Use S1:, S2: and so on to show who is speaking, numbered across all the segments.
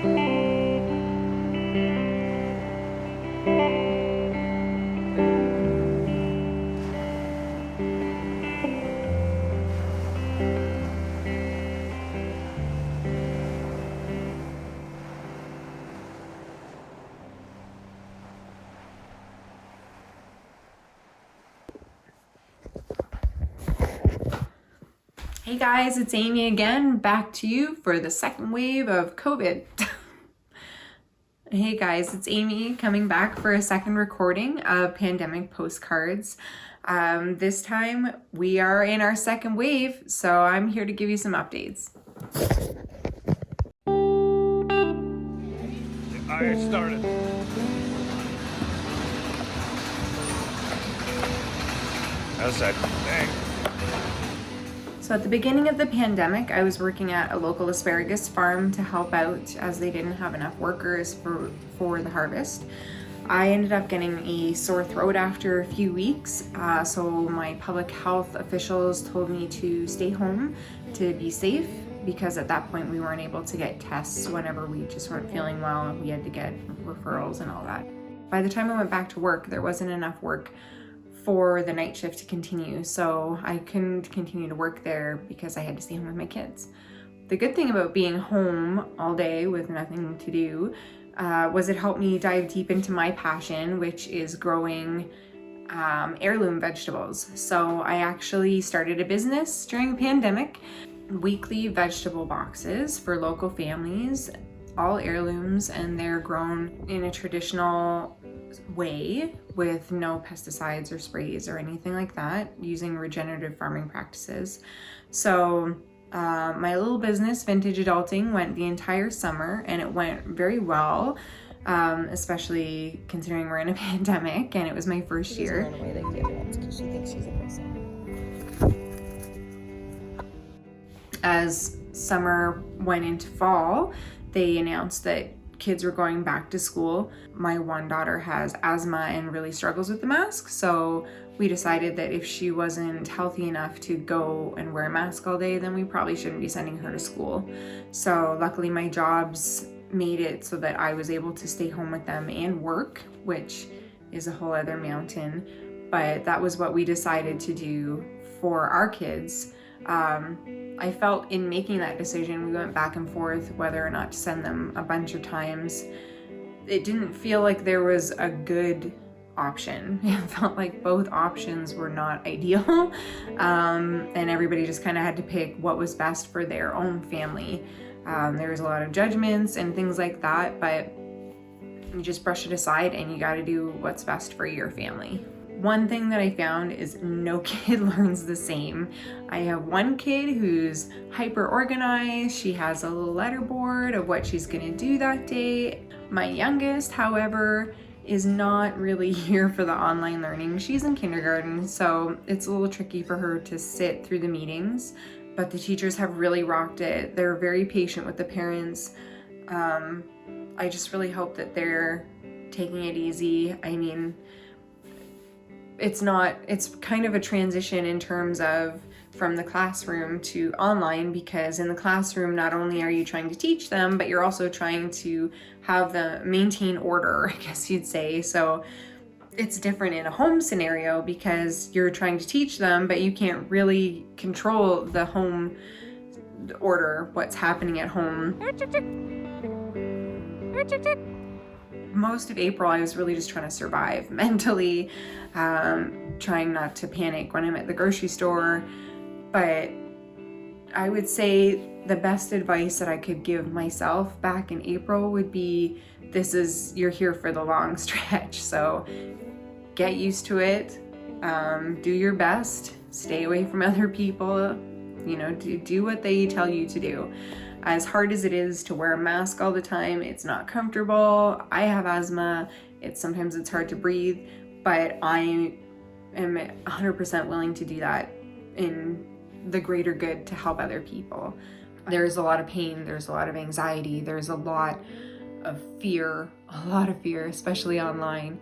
S1: Hey guys, it's Amy again, back to you for the second wave of COVID. Hey guys, it's Amy coming back for a second recording of Pandemic Postcards. This time we are in our second wave, so I'm here to give you some updates.
S2: Alright, started. How's that? Dang.
S1: So at the beginning of the pandemic, I was working at a local asparagus farm to help out as they didn't have enough workers for the harvest. I ended up getting a sore throat after a few weeks, so my public health officials told me to stay home to be safe, because at that point we weren't able to get tests whenever we just weren't feeling well and we had to get referrals and all that. By the time I went back to work, there wasn't enough work for the night shift to continue, so I couldn't continue to work there because I had to stay home with my kids. The good thing about being home all day with nothing to do was it helped me dive deep into my passion, which is growing heirloom vegetables. So I actually started a business during the pandemic, weekly vegetable boxes for local families, all heirlooms, and they're grown in a traditional way with no pesticides or sprays or anything like that, using regenerative farming practices. So my little business, Vintage Adulting, went the entire summer and it went very well, especially considering we're in a pandemic and it was my first year.
S3: Run away like the other ones because she thinks she's a person.
S1: As summer went into fall, they announced that kids were going back to school. My one daughter has asthma and really struggles with the mask, so we decided that if she wasn't healthy enough to go and wear a mask all day, then we probably shouldn't be sending her to school. So luckily my jobs made it so that I was able to stay home with them and work, which is a whole other mountain, but that was what we decided to do for our kids. I felt in making that decision, we went back and forth whether or not to send them a bunch of times. It didn't feel like there was a good option. It felt like both options were not ideal, and everybody just kind of had to pick what was best for their own family. There was a lot of judgments and things like that, but you just brush it aside and you got to do what's best for your family. One thing that I found is no kid learns the same. I have one kid who's hyper organized. She has a little letterboard of what she's gonna do that day. My youngest, however, is not really here for the online learning. She's in kindergarten, so it's a little tricky for her to sit through the meetings, but the teachers have really rocked it. They're very patient with the parents. I just really hope that they're taking it easy. I mean, it's kind of a transition in terms of from the classroom to online, because in the classroom, not only are you trying to teach them, but you're also trying to have them maintain order, I guess you'd say. So it's different in a home scenario because you're trying to teach them, but you can't really control the home order, what's happening at home. Most of April, I was really just trying to survive mentally, trying not to panic when I'm at the grocery store. But I would say the best advice that I could give myself back in April would be, you're here for the long stretch. So get used to it, do your best, stay away from other people, do what they tell you to do. As hard as it is to wear a mask all the time, it's not comfortable. I have asthma. Sometimes it's hard to breathe, but I am 100% willing to do that in the greater good to help other people. There's a lot of pain, there's a lot of anxiety, there's a lot of fear, especially online.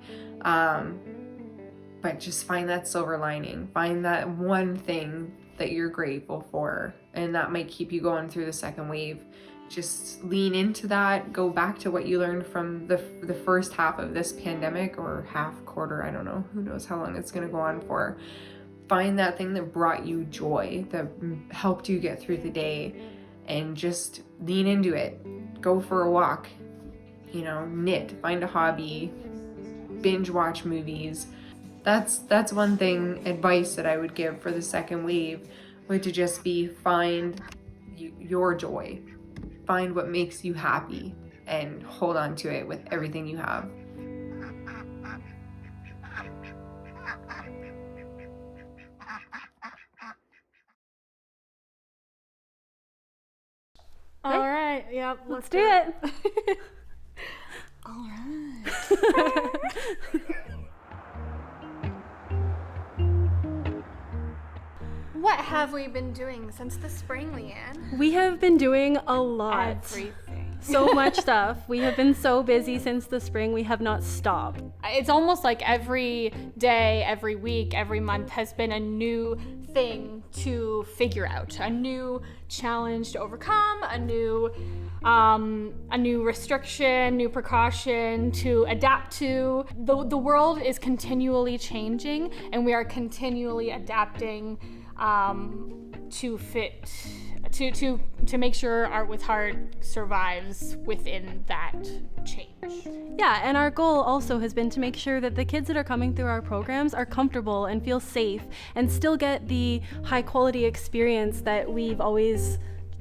S1: But just find that silver lining, find that one thing that you're grateful for, and that might keep you going through the second wave. just lean into that. Go back to what you learned from the first half of this pandemic, or quarter, I don't know, who knows how long it's going to go on for. Find that thing that brought you joy, that helped you get through the day, and just lean into it. Go for a walk, knit, find a hobby, binge watch movies. That's one thing, advice that I would give for the second wave, would to just be find your joy. Find what makes you happy and hold on to it with everything you have.
S4: All right. Yep.
S5: Let's do it.
S4: All right. What have we been doing since the spring, Leanne?
S5: We have been doing a lot.
S4: Everything.
S5: So much stuff. We have been so busy since the spring. We have not stopped.
S4: It's almost like every day, every week, every month has been a new thing to figure out, a new challenge to overcome, a new restriction, new precaution to adapt to. The world is continually changing, and we are continually adapting to fit, to make sure Art with Heart survives within that change.
S5: Yeah, and our goal also has been to make sure that the kids that are coming through our programs are comfortable and feel safe and still get the high quality experience that we've always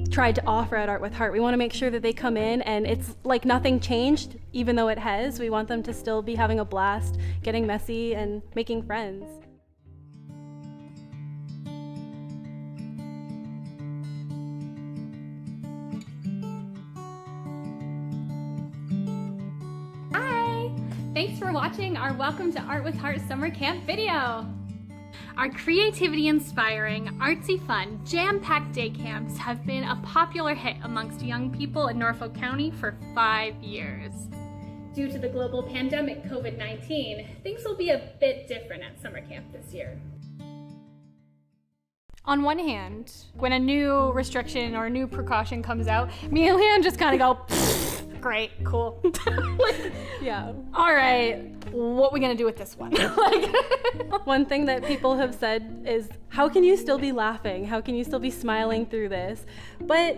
S5: tried to offer at Art with Heart. We want to make sure that they come in and it's like nothing changed, even though it has. We want them to still be having a blast, getting messy, and making friends.
S6: Thanks for watching our Welcome to Art with Heart Summer Camp video. Our creativity-inspiring, artsy fun, jam-packed day camps have been a popular hit amongst young people in Norfolk County for 5 years. Due to the global pandemic COVID-19, things will be a bit different at summer camp this year.
S4: On one hand, when a new restriction or a new precaution comes out, me and Leanne just kind of go, great, cool.
S5: Yeah.
S4: All right, what are we gonna do with this one?
S5: One thing that people have said is, how can you still be laughing? How can you still be smiling through this? But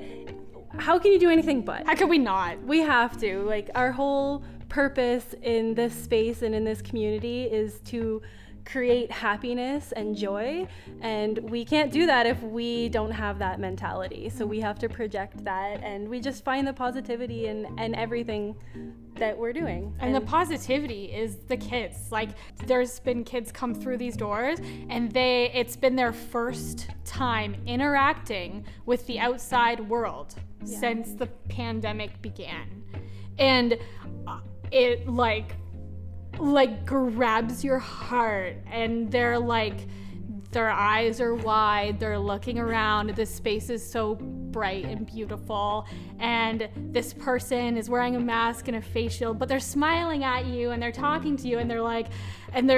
S5: how can you do anything but?
S4: How could we not?
S5: We have to. Like, our whole purpose in this space and in this community is to create happiness and joy, and we can't do that if we don't have that mentality. So we have to project that, and we just find the positivity in everything that we're doing.
S4: And the positivity is the kids. Like, there's been kids come through these doors and it's been their first time interacting with the outside world since the pandemic began. And it like grabs your heart, and they're like, their eyes are wide, they're looking around, the space is so bright and beautiful, and this person is wearing a mask and a face shield, but they're smiling at you and they're talking to you, and they're like, and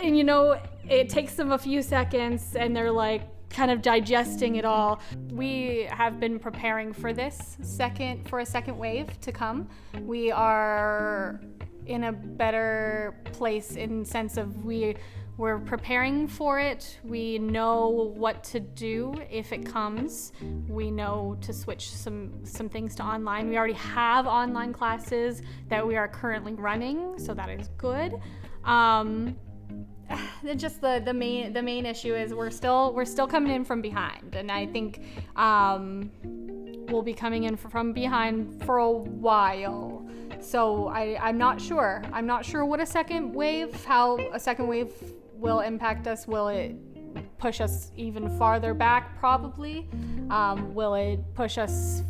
S4: you know, it takes them a few seconds and they're like kind of digesting it all. We have been preparing for a second wave to come. We are in a better place in sense of we're preparing for it. We know what to do if it comes. We know to switch some things to online. We already have online classes that we are currently running, so that is good. Just the main issue is we're still coming in from behind, and I think we'll be coming in from behind for a while. So I'm not sure. I'm not sure what how a second wave will impact us. Will it push us even farther back? Probably. Will it push us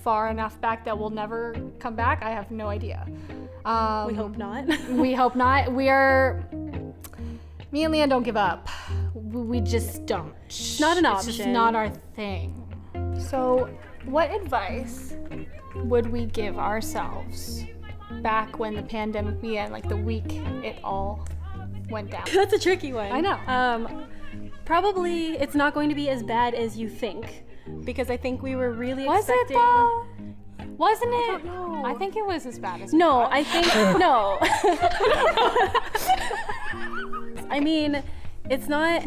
S4: far enough back that we'll never come back? I have no idea.
S5: We hope not.
S4: We hope not. Me and Leanne don't give up. We just don't.
S5: Not an option.
S4: It's just not our thing. So, what advice would we give ourselves back when the pandemic began, like the week it all went down?
S5: That's a tricky one.
S4: I know.
S5: Probably it's not going to be as bad as you think, because I think we were really expecting.
S4: Was it though? Wasn't it?
S5: don't know.
S4: I think it was as bad as
S5: No,
S4: we
S5: I think no. I mean, it's not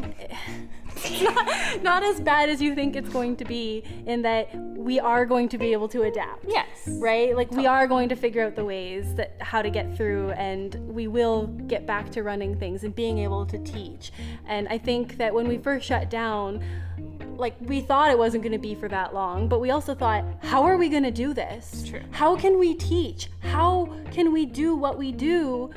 S5: as bad as you think it's going to be, in that we are going to be able to adapt.
S4: Yes.
S5: Right? Like we are going to figure out the ways that how to get through, and we will get back to running things and being able to teach. And I think that when we first shut down, like we thought it wasn't going to be for that long, but we also thought, how are we going to do this?
S4: It's true.
S5: How can we teach? How can we do what we do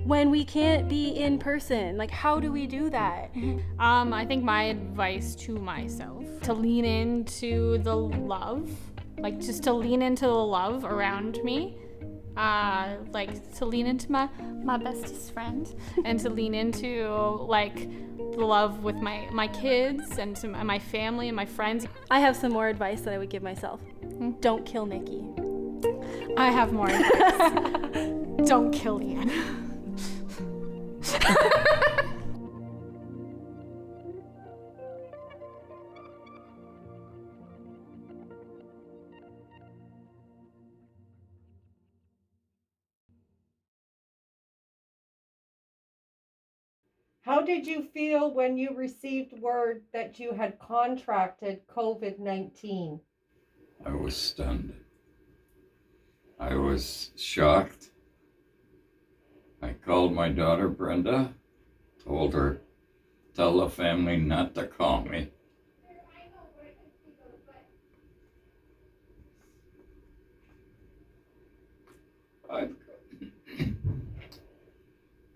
S5: when we can't be in person? Like, how do we do that?
S4: I think my advice to myself, to lean into the love, like just to lean into the love around me, like to lean into my bestest friend, and to lean into like the love with my kids and to my family and my friends.
S5: I have some more advice that I would give myself. Don't kill Nikki.
S4: I have more advice. Don't kill Ian.
S7: How did you feel when you received word that you had contracted COVID-19?
S8: I was stunned. I was shocked. I called my daughter Brenda, told her, tell the family not to call me.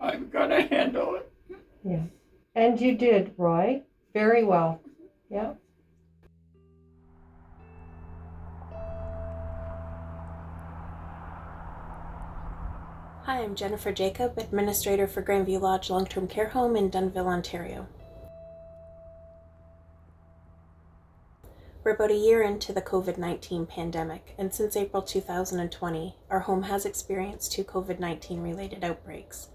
S8: I'm gonna handle it.
S7: Yeah. And you did, Roy. Very well. Yeah.
S3: Hi, I'm Jennifer Jacob, Administrator for Grandview Lodge Long-Term Care Home in Dunnville, Ontario. We're about a year into the COVID-19 pandemic, and since April 2020, our home has experienced 2 COVID-19 related outbreaks.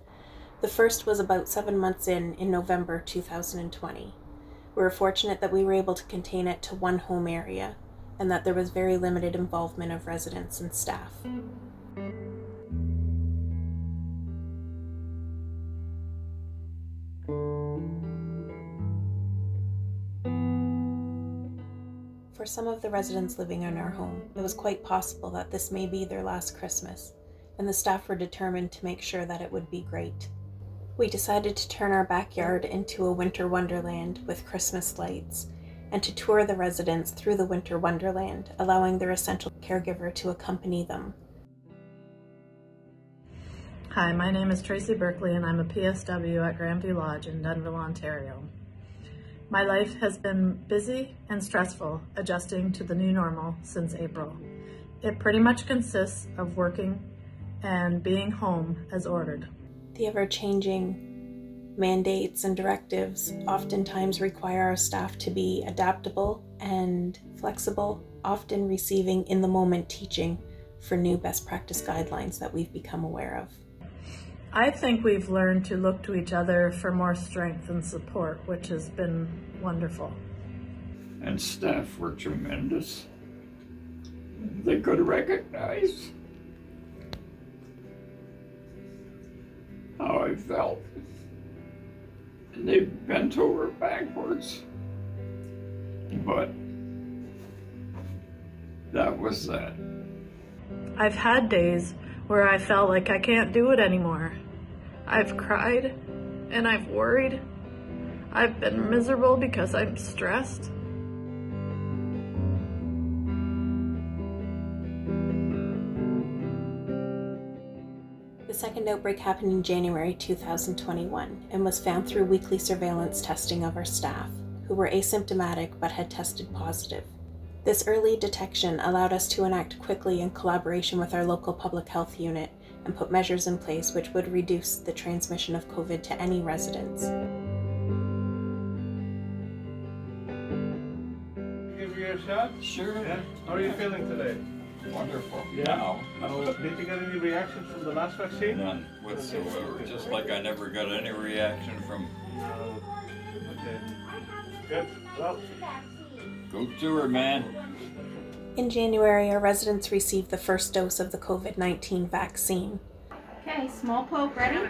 S3: The first was about 7 months in November 2020. We were fortunate that we were able to contain it to one home area, and that there was very limited involvement of residents and staff. For some of the residents living in our home, it was quite possible that this may be their last Christmas, and the staff were determined to make sure that it would be great. We decided to turn our backyard into a winter wonderland with Christmas lights, and to tour the residents through the winter wonderland, allowing their essential caregiver to accompany them.
S9: Hi, my name is Tracy Berkeley, and I'm a PSW at Grandview Lodge in Dunnville, Ontario. My life has been busy and stressful adjusting to the new normal since April. It pretty much consists of working and being home as ordered.
S3: The ever-changing mandates and directives oftentimes require our staff to be adaptable and flexible, often receiving in-the-moment teaching for new best practice guidelines that we've become aware of.
S9: I think we've learned to look to each other for more strength and support, which has been wonderful.
S8: And staff were tremendous. They could recognize how I felt. And they bent over backwards. But that was that.
S9: I've had days where I felt like I can't do it anymore. I've cried and I've worried. I've been miserable because I'm stressed.
S3: The second outbreak happened in January 2021 and was found through weekly surveillance testing of our staff, who were asymptomatic but had tested positive. This early detection allowed us to enact quickly in collaboration with our local public health unit and put measures in place which would reduce the transmission of COVID to any residents.
S2: Give you a shot?
S8: Sure.
S2: Yeah. How are you feeling today?
S8: Wonderful.
S2: Yeah.
S8: Now,
S2: Did you get any reaction from the last vaccine?
S8: none whatsoever. Just like I never got any reaction from
S2: Okay. Good. Well,
S8: Go Tour, man.
S3: In January, our residents received the first dose of the COVID-19 vaccine.
S10: Okay, small poke, ready?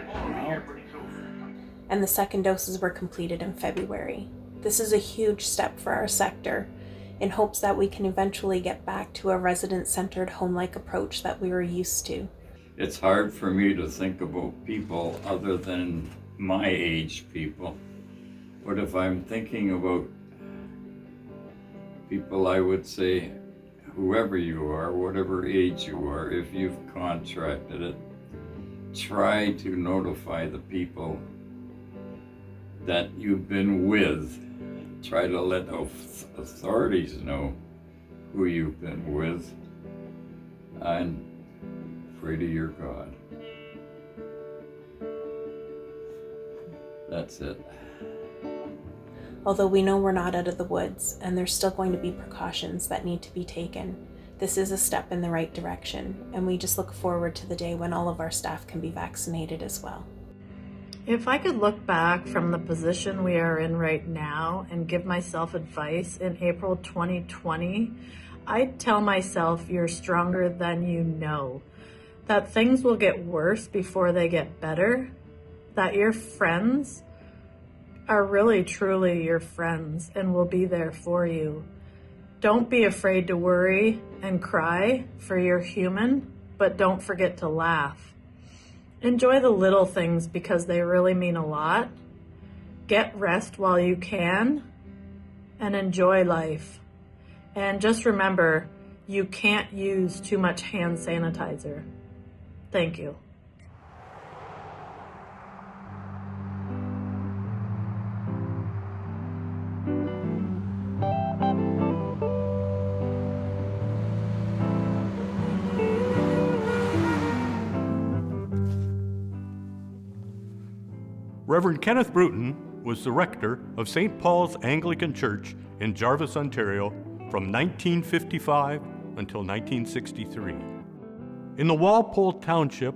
S3: And the second doses were completed in February. This is a huge step for our sector, in hopes that we can eventually get back to a resident-centered home-like approach that we were used to.
S8: It's hard for me to think about people other than my age people. But if I'm thinking about people, I would say, whoever you are, whatever age you are, if you've contracted it, try to notify the people that you've been with. Try to let authorities know who you've been with, and pray to your God. That's it.
S3: Although we know we're not out of the woods, and there's still going to be precautions that need to be taken, this is a step in the right direction, and we just look forward to the day when all of our staff can be vaccinated as well.
S9: If I could look back from the position we are in right now and give myself advice in April 2020, I'd tell myself you're stronger than you know, that things will get worse before they get better, that your friends are really truly your friends and will be there for you. Don't be afraid to worry and cry, for you're human, but don't forget to laugh. Enjoy the little things because they really mean a lot. Get rest while you can and enjoy life. And just remember, you can't use too much hand sanitizer. Thank you.
S11: Reverend Kenneth Bruton was the rector of St. Paul's Anglican Church in Jarvis, Ontario from 1955 until 1963. In the Walpole Township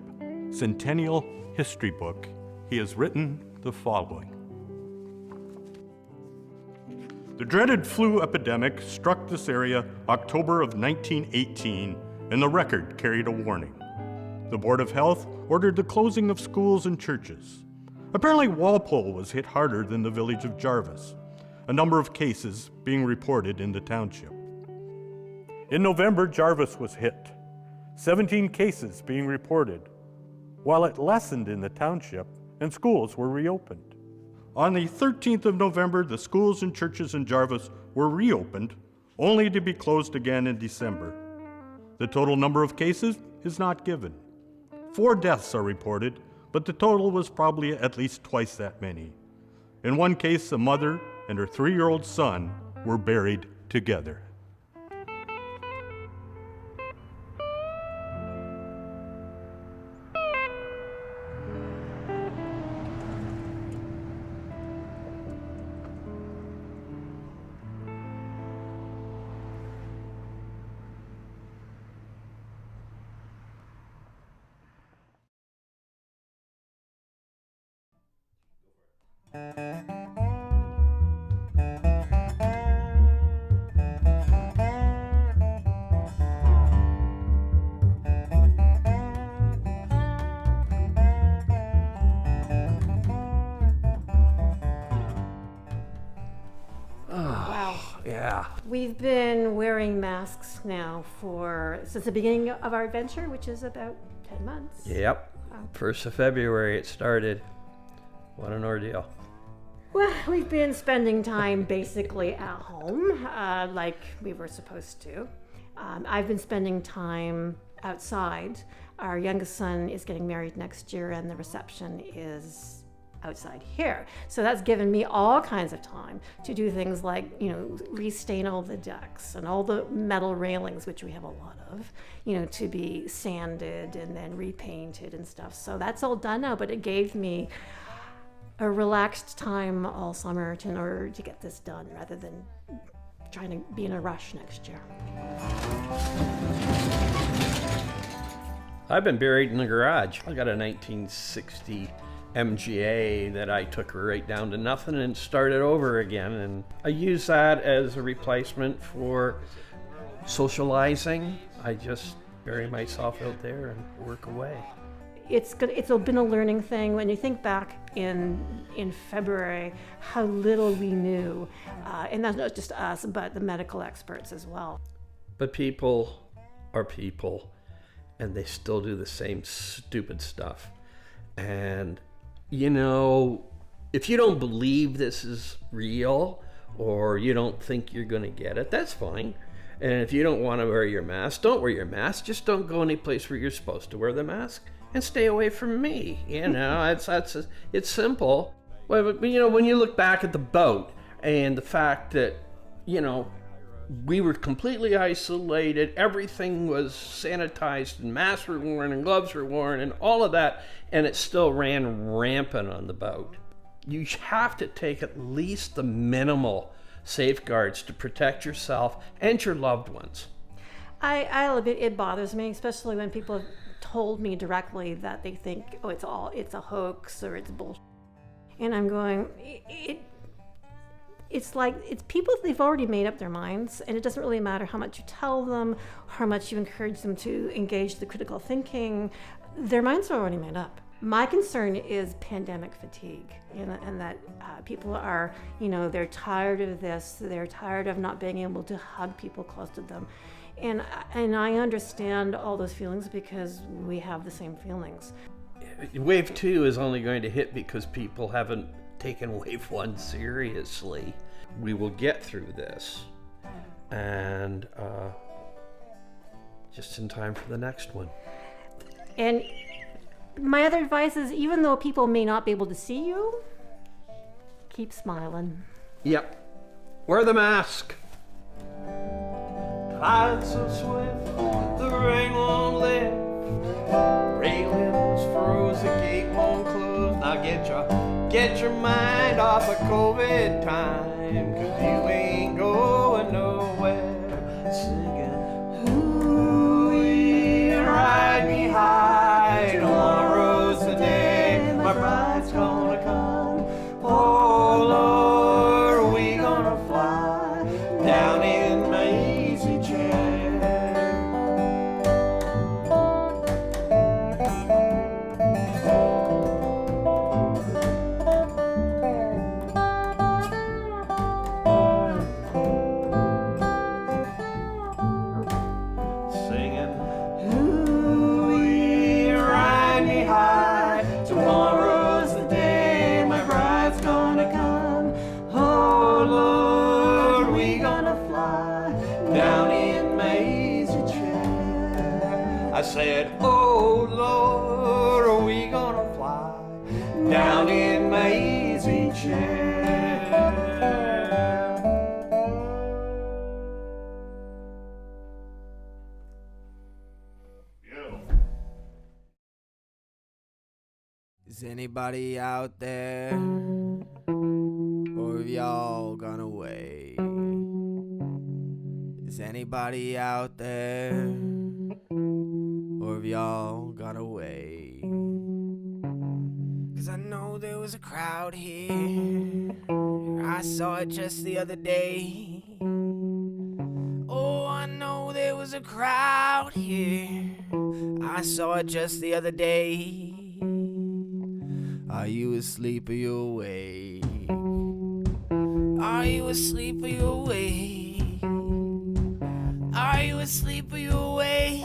S11: Centennial History Book, he has written the following. The dreaded flu epidemic struck this area October of 1918, and the record carried a warning. The Board of Health ordered the closing of schools and churches. Apparently, Walpole was hit harder than the village of Jarvis, a number of cases being reported in the township. In November, Jarvis was hit, 17 cases being reported, while it lessened in the township and schools were reopened. On the 13th of November, the schools and churches in Jarvis were reopened, only to be closed again in December. The total number of cases is not given. 4 deaths are reported, but the total was probably at least twice that many. In one case, a mother and her 3-year-old son were buried together.
S10: Yeah. We've been wearing masks now since the beginning of our adventure, which is about 10 months.
S12: Yep. 1st of February it started. What an ordeal.
S10: Well, we've been spending time basically at home, like we were supposed to. I've been spending time outside. Our youngest son is getting married next year, and the reception is outside here. So that's given me all kinds of time to do things like, restain all the decks and all the metal railings, which we have a lot of, to be sanded and then repainted and stuff. So that's all done now, but it gave me a relaxed time all summer in order to get this done rather than trying to be in a rush next year.
S12: I've been buried in the garage. I got a 1960 MGA that I took right down to nothing and started over again, and I use that as a replacement for socializing. I just bury myself out there and work away.
S10: It's been a learning thing. When you think back in February, how little we knew, and that's not just us, but the medical experts as well.
S12: But people are people, and they still do the same stupid stuff. And, you know, if you don't believe this is real, or you don't think you're going to get it, that's fine. And if you don't want to wear your mask, don't wear your mask. Just don't go any place where you're supposed to wear the mask. And stay away from me. You know, it's simple. But you know, when you look back at the boat and the fact that, you know, we were completely isolated, everything was sanitized, and masks were worn, and gloves were worn, and all of that, and it still ran rampant on the boat. You have to take at least the minimal safeguards to protect yourself and your loved ones.
S10: It bothers me, especially when people have told me directly that they think, oh, it's a hoax or it's bullshit. And I'm going, it's like, it's people, they've already made up their minds, and it doesn't really matter how much you tell them, how much you encourage them to engage the critical thinking. Their minds are already made up. My concern is pandemic fatigue, and that people are, you know, they're tired of this, they're tired of not being able to hug people close to them. And I understand all those feelings because we have the same feelings.
S12: Wave 2 is only going to hit because people haven't taken Wave 1 seriously. We will get through this, and just in time for the next one.
S10: And my other advice is, even though people may not be able to see you, keep smiling.
S12: Yep. Wear the mask. Tide so swift, the rain won't lift. Railings froze, the gate won't close. Now get your mind off of COVID time, 'cause you ain't going nowhere. Singing, ooh, ride me high. Tomorrow's the day my bride's gonna come. Oh Lord, we gonna fly down in my easy chair. Singing, ooh, ride me high. Tomorrow's the day my bride's gonna come. Oh Lord, we gonna fly down in my easy chair. I said, oh Lord, are we gonna fly down in my easy chair?
S13: Is anybody out there? Or have y'all gone away? Is anybody out there? Or have y'all gone away? 'Cause I know there was a crowd here. I saw it just the other day. Oh, I know there was a crowd here. I saw it just the other day. Are you asleep or you awake? Are you asleep or you awake? Are you asleep or you awake?